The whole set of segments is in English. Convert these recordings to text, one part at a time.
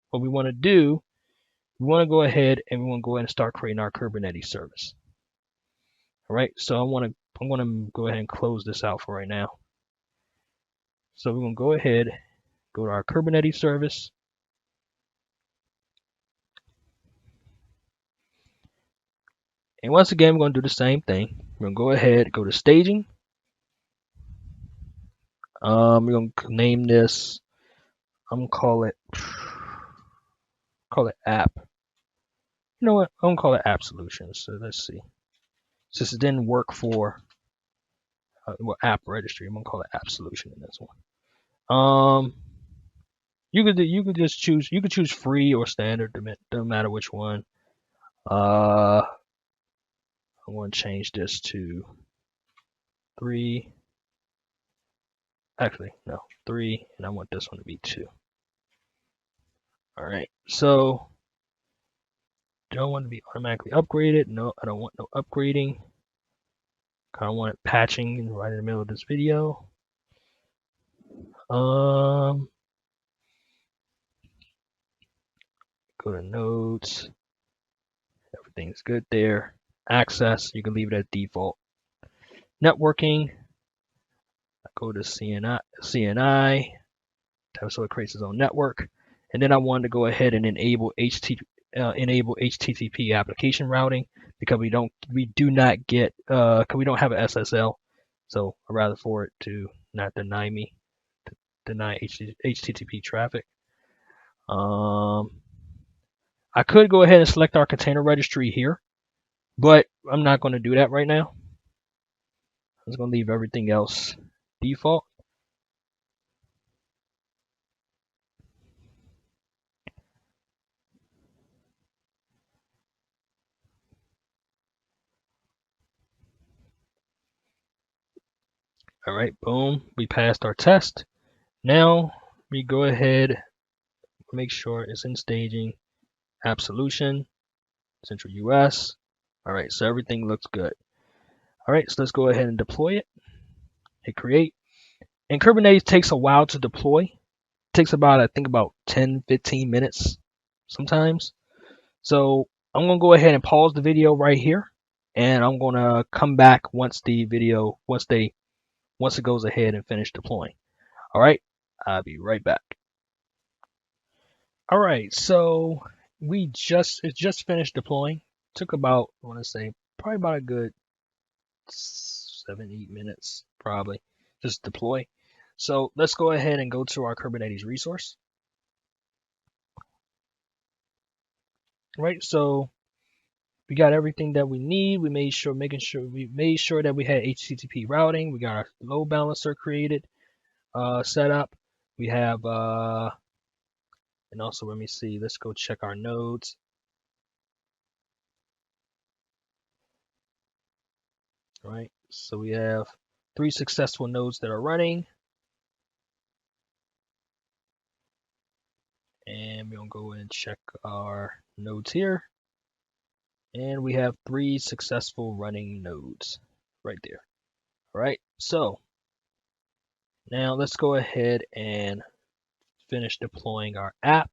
what we want to do, we want to go ahead and start creating our Kubernetes service. All right, so I'm going to go ahead and close this out for right now. So we're going to go ahead, go to our Kubernetes service. And once again, we're going to do the same thing. We're going to go ahead, go to staging. We're going to name this, I'm going to call it app. You know what? I'm going to call it app solutions. So let's see. Since it didn't work for app registry, I'm going to call it app solution in this one. You could just choose, you could choose free or standard, doesn't matter which one. I'm going to change this to 3. Actually, no, 3, and I want this one to be 2. All right, so don't want to be automatically upgraded. No, I don't want no upgrading. Kind of want it patching right in the middle of this video. Go to nodes. Everything's good there. Access, you can leave it at default. Networking, go to CNI, so it creates its own network. And then I wanted to go ahead and enable HTTP application routing because we don't have an SSL, so I'd rather for it to not deny HTTP traffic. I could go ahead and select our container registry here, but I'm not going to do that right now. I'm just going to leave everything else default. All right, boom, we passed our test. Now we go ahead, make sure it's in staging, app solution, central US. All right, so everything looks good. All right, so let's go ahead and deploy it. Hit create. And Kubernetes takes a while to deploy. It takes about, I think, about 10, 15 minutes sometimes. So I'm going to go ahead and pause the video right here. And I'm going to come back once it goes ahead and finish deploying. All right, I'll be right back. All right, so it just finished deploying. Took about, I want to say, probably about a good 7, 8 minutes, probably, just deploy. So let's go ahead and go to our Kubernetes resource. Right, so we got everything that we need. We made sure that we had HTTP routing. We got our load balancer created, set up. We have, and also let me see. Let's go check our nodes. All right, so we have 3 successful nodes that are running. And we're gonna go and check our nodes here. And we have 3 successful running nodes right there. All right, so now let's go ahead and finish deploying our app.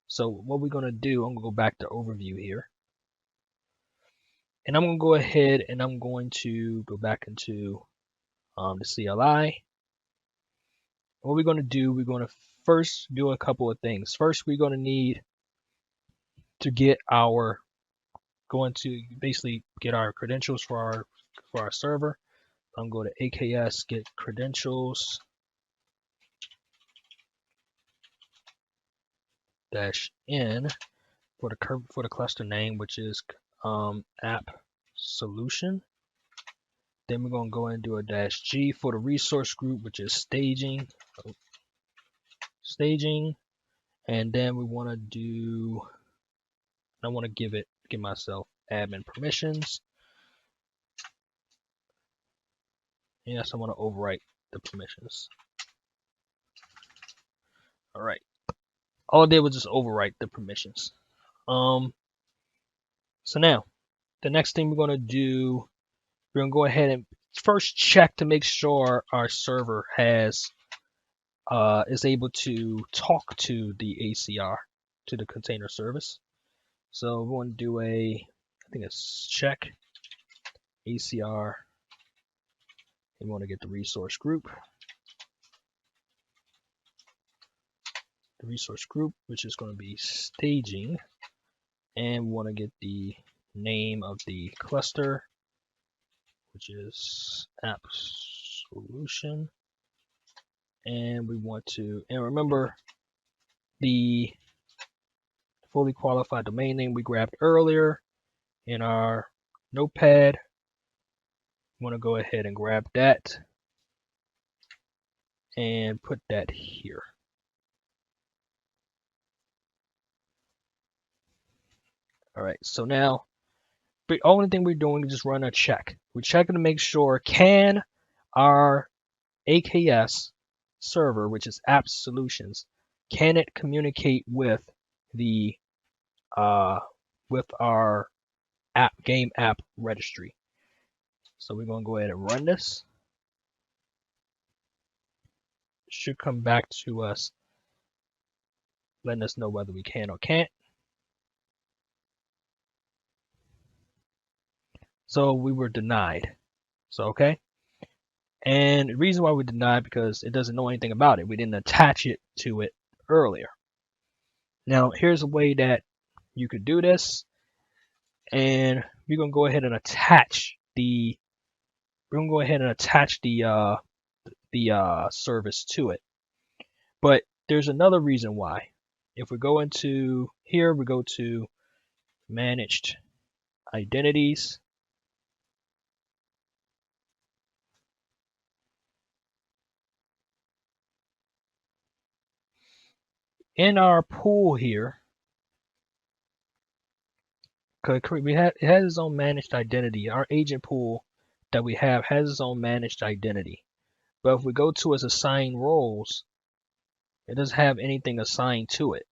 So what we're gonna do, I'm gonna go back to overview here. And I'm gonna go ahead and I'm going to go back into the CLI. What we're gonna do, we're gonna first do a couple of things. First, we're gonna need to basically get our credentials for our server. I'm going to AKS get credentials -n for the cluster name, which is app solution. Then we're going to go and do a -g for the resource group, which is staging. And then we want to do, I want to give myself admin permissions. Yes, I want to overwrite the permissions. All right. All I did was just overwrite the permissions. So now, the next thing we're going to do, we're going to go ahead and first check to make sure our server is able to talk to the ACR. to the container service. So we want to do I think it's check ACR. We want to get the resource group. The resource group, which is going to be staging, and we want to get the name of the cluster, which is app solution, and we want to, and remember the fully qualified domain name we grabbed earlier in our notepad. We want to go ahead and grab that and put that here. All right, so now the only thing we're doing is just run a check. We're checking to make sure, can our AKS server, which is App Solutions, can it communicate with the with our game app registry? So we're going to go ahead and run this. It should come back to us, letting us know whether we can or can't. So we were denied. So okay. And the reason why we denied, because it doesn't know anything about it. We didn't attach it to it earlier. Now here's a way that you could do this, and we're gonna go ahead and attach the service to it. But there's another reason why. If we go into here, we go to managed identities. In our pool here, it has its own managed identity. Our agent pool that we have has its own managed identity. But if we go to its assigned roles, it doesn't have anything assigned to it.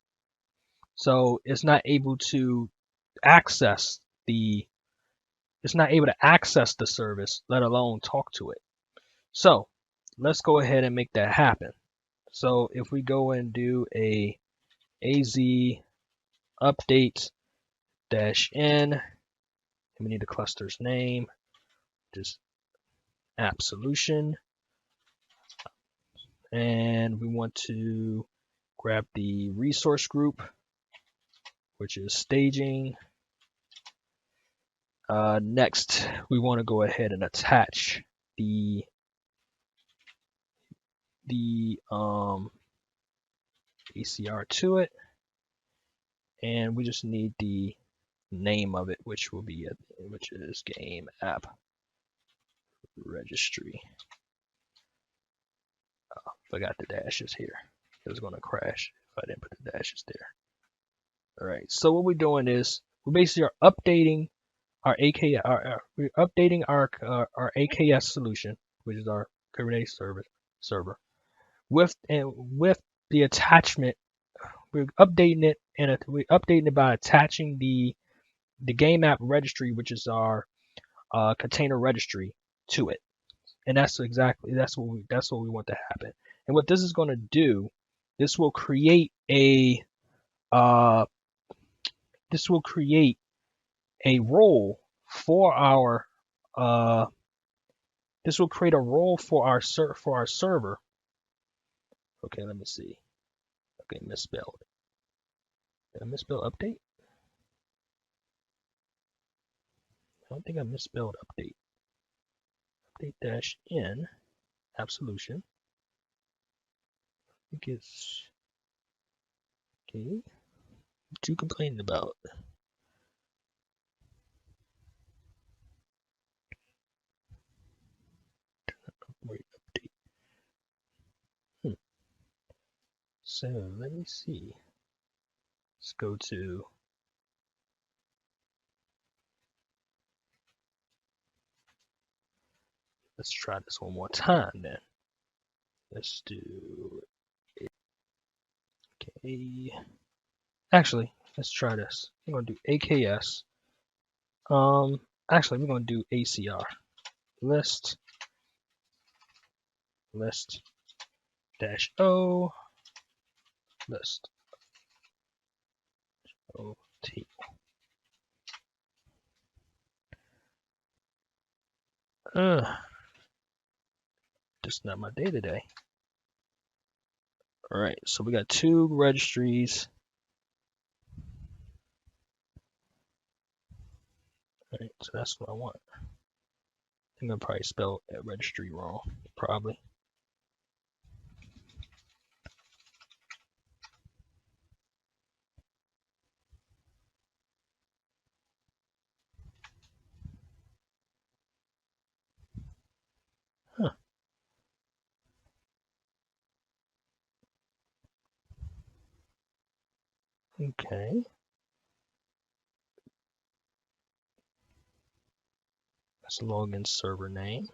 So it's not able to access the service, let alone talk to it. So let's go ahead and make that happen. So if we go and do a AZ update -n, and we need the cluster's name, just app solution, and we want to grab the resource group, which is staging. Next, we want to go ahead and attach the ACR to it, and we just need the name of it, which is game app registry. Oh, forgot the dashes here. It was going to crash if I didn't put the dashes there. All right, so what we're doing is we basically are updating our our AKS solution, which is our Kubernetes server, with the attachment. We're updating it by attaching the game app registry, which is our container registry, to it. And that's what we want to happen. And what this is going to do, this will create a role for our server. Okay, let me see. Okay, misspelled. Did I misspell update? I don't think I misspelled update. Update -n app solution. I think it's okay. What you complaining about? Wait, update. So let me see. Let's go to let's try this one more time then. Let's do it. Okay. Actually, let's try this. I'm gonna do AKS. Actually, we're gonna do ACR. List -o list. OT. Just not my day today. All right, so we got 2 registries. All right, so that's what I want. I think I probably spelled registry wrong, probably. Huh. Okay. That's the login server name.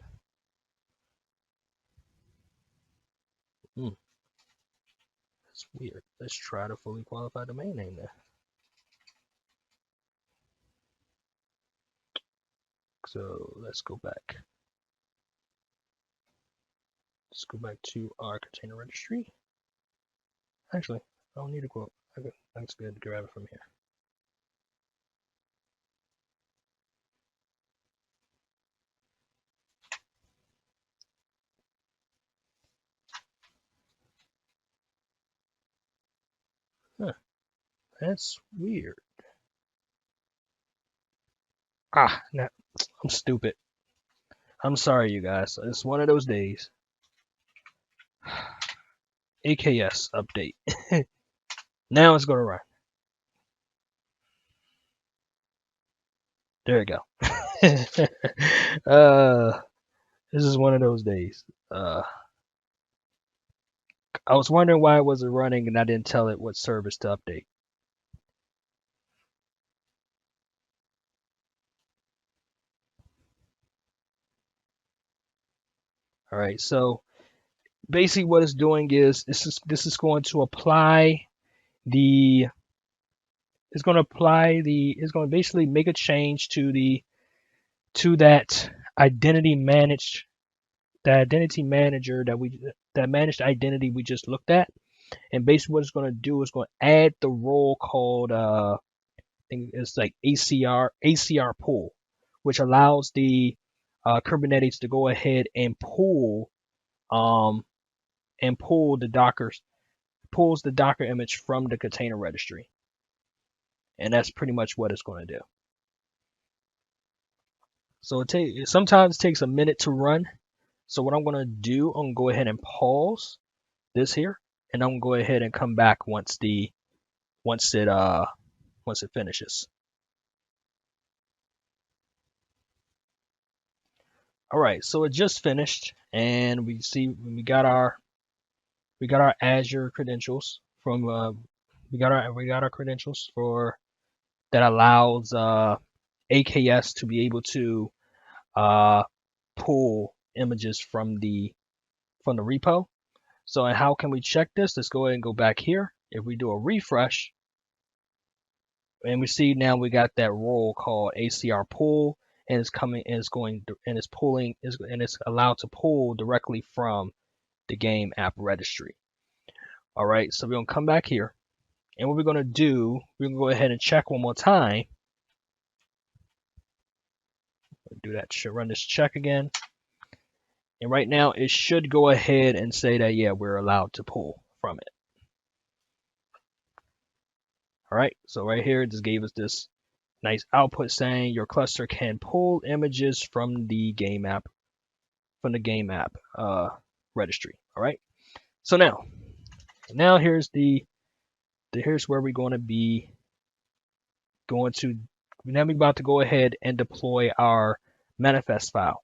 That's weird. Let's try the fully qualified domain name then. So let's go back. Let's go back to our container registry. Actually, I don't need to go. Okay, that's good to grab it from here. Huh, that's weird. Nah, I'm stupid. I'm sorry, you guys. It's one of those days. AKS update. Now it's gonna run. There we go. This is one of those days. I was wondering why it wasn't running and I didn't tell it what service to update. All right, so basically what it's doing is this is going to apply the it's going to basically make a change to that identity manager that managed identity we just looked at. And basically what it's going to do is going to add the role called I think it's like ACR pull, which allows the Kubernetes to go ahead and pull pulls the Docker image from the container registry. And that's pretty much what it's going to do. So sometimes it takes a minute to run. So what I'm going to do, I'm going to go ahead and pause this here, and I'm going to go ahead and come back once it finishes. All right, so it just finished, and we got our Azure credentials from we got our credentials for that allows AKS to be able to pull images from the repo. So how can we check this? Let's go ahead and go back here. If we do a refresh, and we see now we got that role called ACR pull, and it's coming and it's going and it's pulling and it's allowed to pull directly from the game app registry. All right, so we're gonna come back here, and what we're gonna do, we're gonna go ahead and check one more time. Do that. Should run this check again, and right now it should go ahead and say that yeah, we're allowed to pull from it. All right, so right here it just gave us this nice output saying your cluster can pull images from the game app registry. All right, so now here's here's where we're going to be now we're about to go ahead and deploy our manifest file.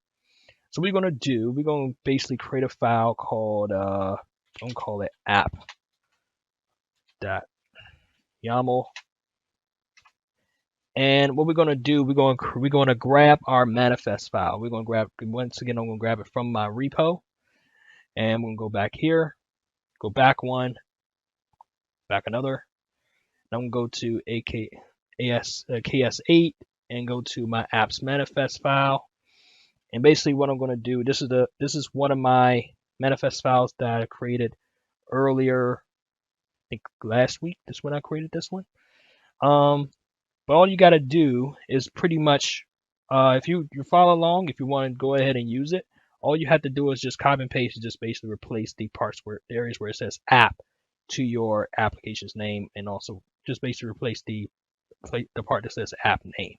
So what we're going to do, we're going to basically create a file called I'm going to call it app.yaml. And what we're going to do, we're going to grab our manifest file. We're going to grab, once again, I'm going to grab it from my repo, and we're going to go back here, go back one, back another. And I'm going to go to AKS8 and go to my apps manifest file. And basically what I'm going to do, this is one of my manifest files that I created earlier, I think last week. This is when I created this one. But all you got to do is pretty much, if you follow along, if you want to go ahead and use it, all you have to do is just copy and paste and just basically replace the parts where the areas where it says app to your application's name, and also just basically replace the part that says app name.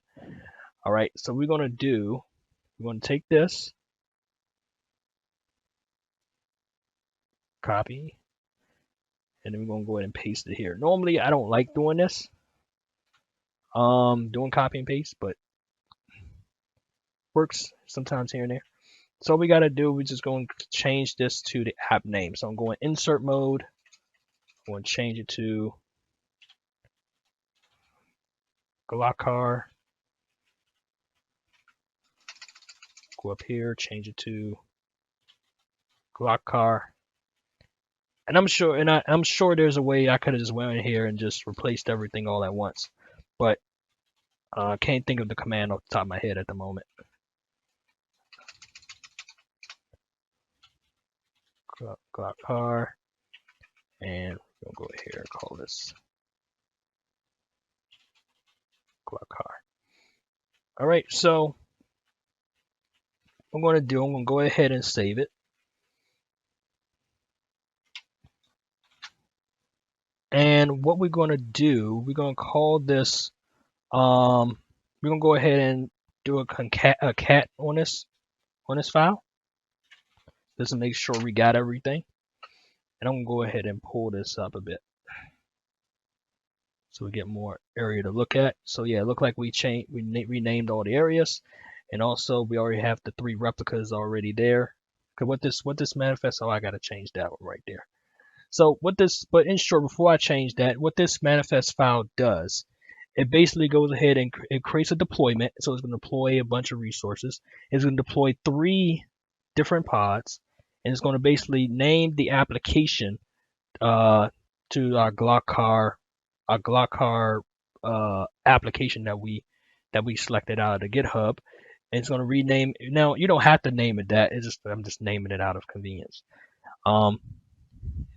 All right, so we're going to take this, copy, and then we're going to go ahead and paste it here. Normally, I don't like doing this, doing copy and paste, but works sometimes here and there. So all we got to do, we're just going to change this to the app name. So I'm going insert mode. I'm going to change it to Glockar. Go up here, change it to Glockar. And I'm sure there's a way I could have just went in here and just replaced everything all at once, but I can't think of the command off the top of my head at the moment. Glockar, and we'll go here and call this Glockar. All right, so what I'm going to do, I'm going to go ahead and save it. And what we're going to do, we're going to call this, we're going to go ahead and do a cat on this file, just to make sure we got everything. And I'm going to go ahead and pull this up a bit so we get more area to look at. So yeah, it looked like we renamed all the areas, and also we already have the 3 replicas already there. Because what this manifests, oh, I got to change that one right there. So but in short, before I change that, what this manifest file does, it basically goes ahead and it creates a deployment. So it's going to deploy a bunch of resources. It's going to deploy 3 different pods, and it's going to basically name the application to our Glockar application that we selected out of the GitHub. And it's going to rename. Now you don't have to name it that. I'm just naming it out of convenience.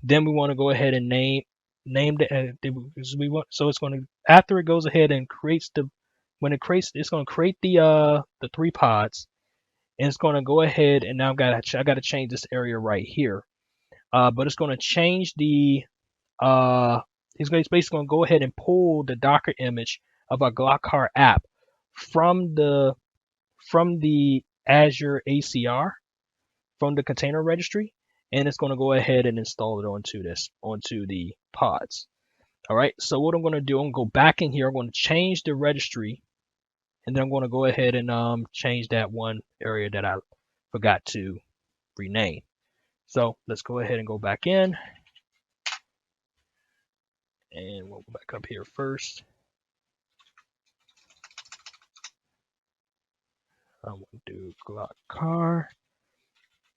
Then we want to go ahead and name so it's going to, after it goes ahead and creates it's going to create the 3 pods, and it's going to go ahead, and now I got to change this area right here. But it's going to change the it's basically going to go ahead and pull the Docker image of our Glockar app from the Azure ACR, from the container registry, and it's going to go ahead and install it onto the pods. All right, so what I'm going to do, I'm going to go back in here, I'm going to change the registry, and then I'm going to go ahead and change that one area that I forgot to rename. So let's go ahead and go back in, and we'll go back up here first. I'm going to do Glockar,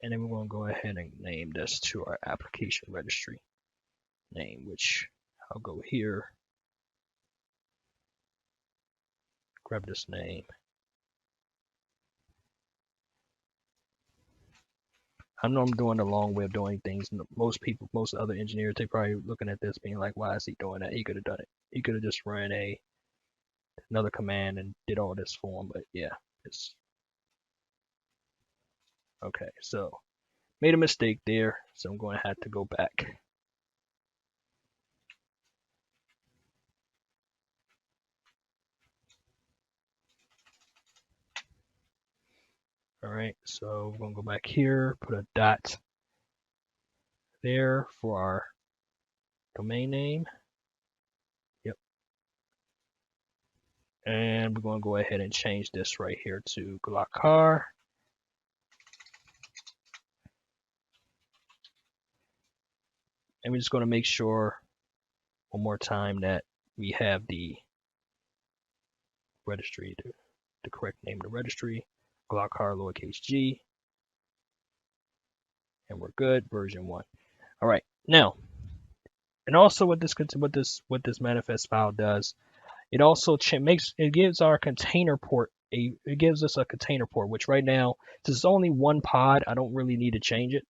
and then we're going to go ahead and name this to our application registry name, which I'll go here, grab this name. I know I'm doing the long way of doing things. Most other engineers, they probably looking at this being like, why is he doing that? He could have done it. He could have just run another command and did all this for him. But yeah, it's okay. So made a mistake there, so I'm going to have to go back. All right, so we're going to go back here, put a dot there for our domain name. Yep. And we're going to go ahead and change this right here to Glockar. And we're just going to make sure one more time that we have the registry, the correct name of the registry, Glockar lowercase g, and we're good, version 1. All right, now, and also what this manifest file does, it also gives our container port it gives us a container port, which right now, since it's only 1 pod, I don't really need to change it.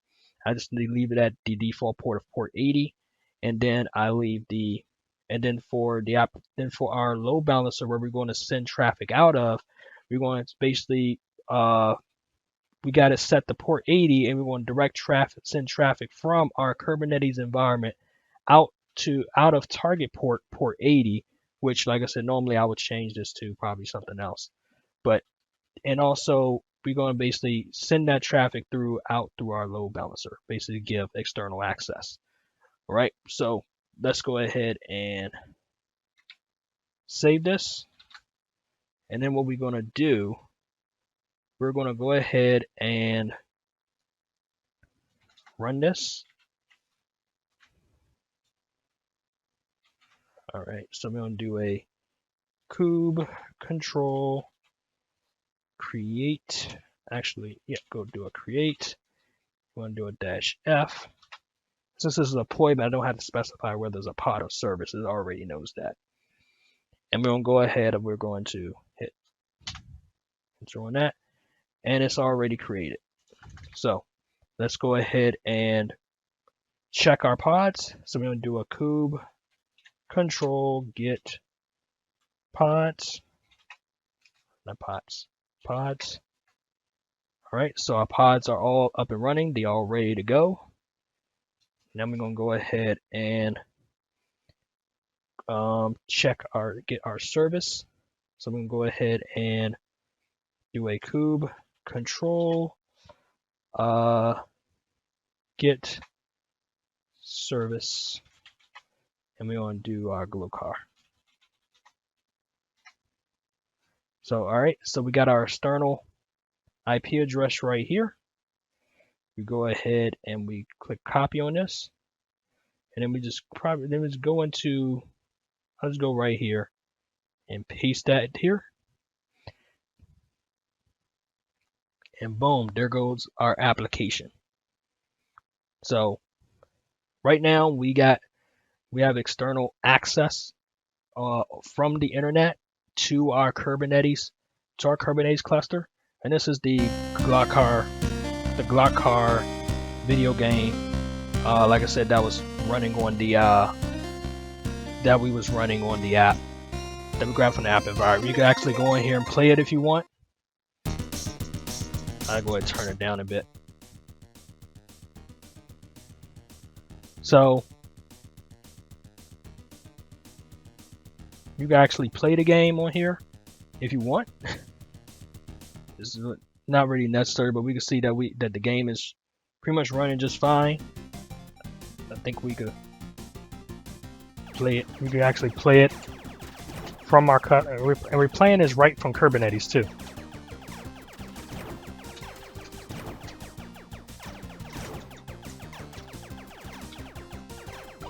I just need to leave it at the default port of port 80, and then I leave the And then for the app, then for our load balancer where we're going to send traffic out of, we're going to basically we got to set the port 80, and we want to direct traffic, send traffic from our Kubernetes environment out of target port 80, which, like I said, normally I would change this to probably something else. But and also we're going to basically send that traffic out through our load balancer, basically give external access. All right, so let's go ahead and save this. And then what we're going to do, we're going to go ahead and run this. All right, so we're going to do a kube control create. Actually, yeah, go do a create. We're going to do a -f. Since this is a deployment, I don't have to specify whether it's a pod or service. It already knows that. And we're going to go ahead and we're going to hit enter on that. And it's already created. So let's go ahead and check our pods. So we're going to do a kube control get pods. Not pods. Pods. All right, so our pods are all up and running. They're all ready to go. Now we're going to go ahead and get our service. So we can go ahead and do a kube control get service, and we're going to do our Glowcar. So all right, so we got our external IP address right here. We go ahead and we click copy on this, and then we just go into, let's go right here and paste that here, and boom, there goes our application. So right now we have external access from the internet to our Kubernetes cluster, and this is the Glowcar video game. Like I said, that was running on the app that we grabbed from the app environment. You can actually go in here and play it if you want. I'll go ahead and turn it down a bit. So you can actually play the game on here if you want. This is not really necessary, but we can see that the game is pretty much running just fine. I think we could play it. We could actually play it from our cut, and we're playing this right from Kubernetes too.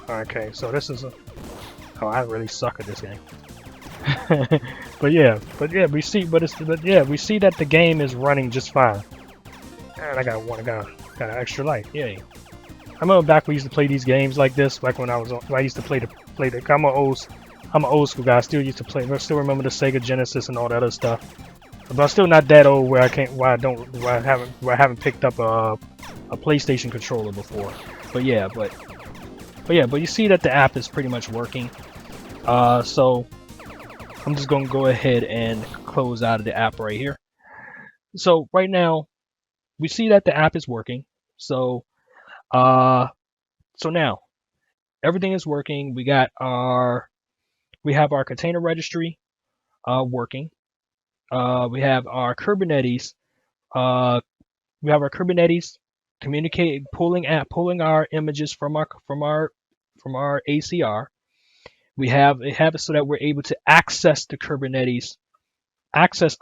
Okay, so this is I really suck at this game. but yeah, we see that the game is running just fine. And I got an extra life. Yay! I remember back we used to play these games like this. Back when I used to play the. I'm an old school guy. I still used to play. I still remember the Sega Genesis and all that other stuff. But I'm still not that old where I haven't picked up a PlayStation controller before. But you see that the app is pretty much working. So I'm just going to go ahead and close out of the app right here. So right now we see that the app is working. So now everything is working. We have our container registry working. We have our Kubernetes. Communicating, pulling our images from our ACR. We have it so that we're able to access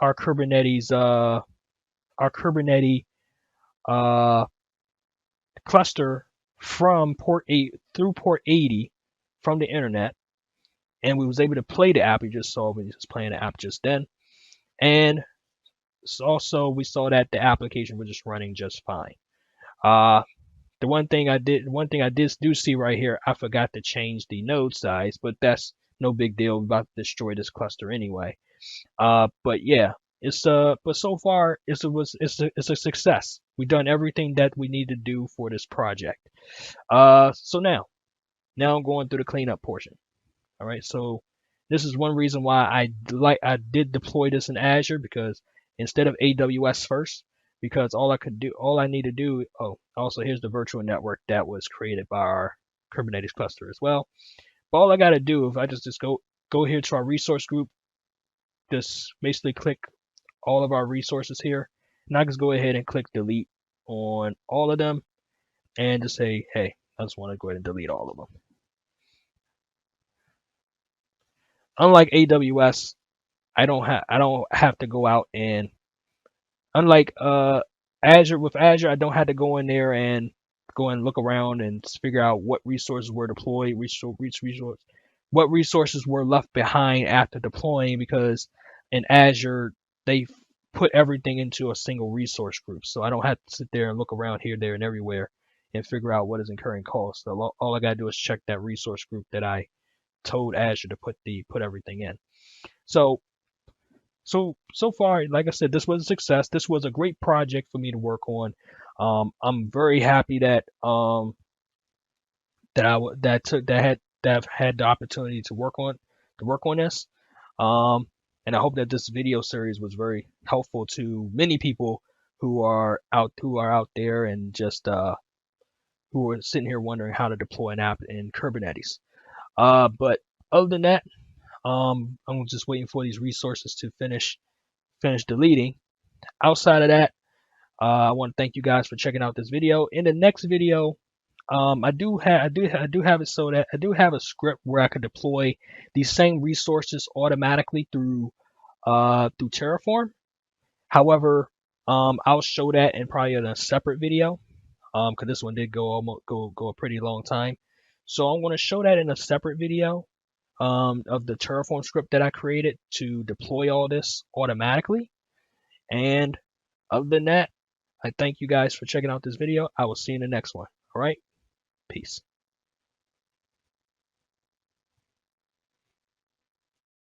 our Kubernetes cluster from through port 80 from the internet, and we was able to play the app. We just saw when he was playing the app just then, and also we saw that the application was just running just fine. The one thing I did see right here, I forgot to change the node size, but that's no big deal. We're about to destroy this cluster anyway. But yeah, but so far it's a success. We've done everything that we need to do for this project. So now I'm going through the cleanup portion. All right, so this is one reason why I did deploy this in Azure, because instead of AWS first, because all I need to do. Oh, also here's the virtual network that was created by our Kubernetes cluster as well. But all I got to do, if I just go here to our resource group, just basically click all of our resources here, and I just go ahead and click delete on all of them, and just say, hey, I just want to go ahead and delete all of them. Unlike AWS, I don't have to go out and, unlike Azure, with Azure I don't have to go in there and go and look around and figure out what resources were deployed, what resources were left behind after deploying, because in Azure they put everything into a single resource group, so I don't have to sit there and look around here, there, and everywhere and figure out what is incurring costs. So all I gotta do is check that resource group that I told Azure to put everything in. So far, like I said, this was a success. This was a great project for me to work on. I'm very happy that that I've had the opportunity to work on this. Um, and I hope that this video series was very helpful to many people who are out there and just who are sitting here wondering how to deploy an app in Kubernetes. But other than that, I'm just waiting for these resources to finish deleting. Outside of that, I want to thank you guys for checking out this video. In the next video, I do have it so that I do have a script where I can deploy these same resources automatically through Terraform. However, I'll show that in probably in a separate video, because this one did go a pretty long time. So I'm going to show that in a separate video, of the Terraform script that I created to deploy all this automatically. And other than that, I thank you guys for checking out this video. I will see you in the next one. All right. Peace.